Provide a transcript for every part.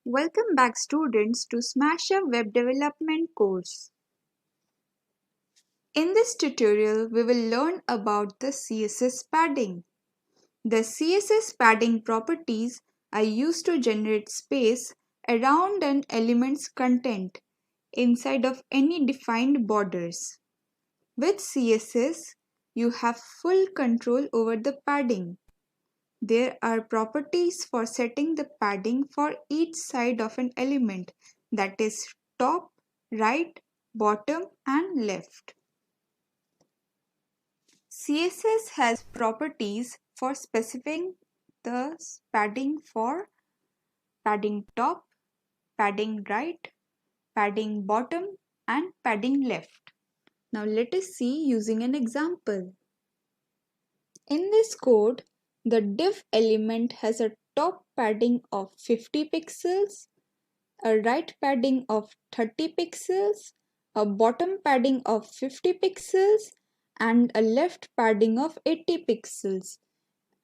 Welcome back students to Smashub Web Development course. In this tutorial, we will learn about the CSS padding. The CSS padding properties are used to generate space around an element's content inside of any defined borders. With CSS, you have full control over the padding. There are properties for setting the padding for each side of an element, that is top, right, bottom and left. CSS has properties for specifying the padding for padding top, padding right, padding bottom and padding left. Now let us see using an example. In this code, the div element has a top padding of 50 pixels, a right padding of 30 pixels, a bottom padding of 50 pixels, and a left padding of 80 pixels,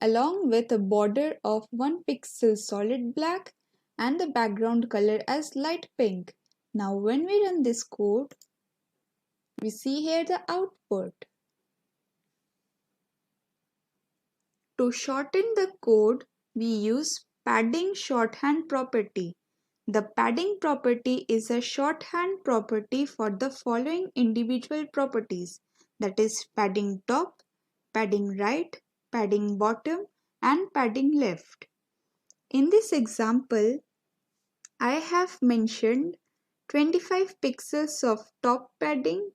along with a border of 1 pixel solid black and the background color as light pink. Now when we run this code, we see here the output. To shorten the code, we use padding shorthand property. The padding property is a shorthand property for the following individual properties, that is padding top, padding right, padding bottom and padding left. In this example, I have mentioned 25 pixels of top padding,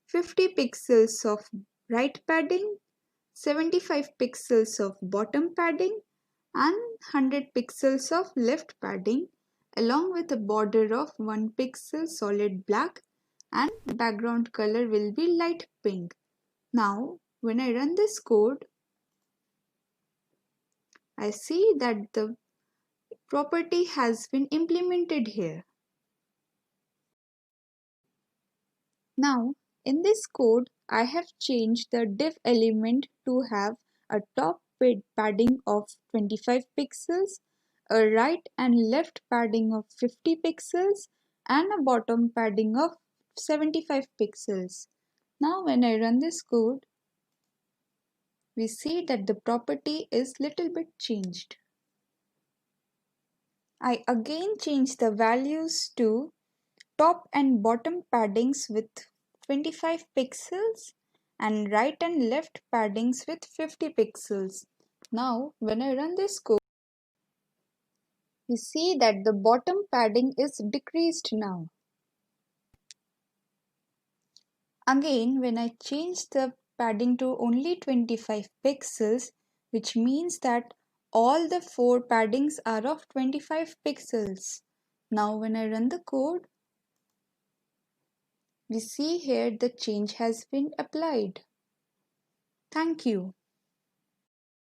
50 pixels of right padding, 75 pixels of bottom padding and 100 pixels of left padding, along with a border of 1 pixel solid black and background color will be light pink. Now when I run this code, I see that the property has been implemented here. Now in this code, I have changed the div element to have a top padding of 25 pixels, a right and left padding of 50 pixels and a bottom padding of 75 pixels. Now when I run this code, we see that the property is little bit changed. I again change the values to top and bottom paddings with 25 pixels and right and left paddings with 50 pixels. Now when I run this code, we see that the bottom padding is decreased now. Again, when I change the padding to only 25 pixels, which means that all the 4 paddings are of 25 pixels. Now when I run the code, we see here the change has been applied. Thank you.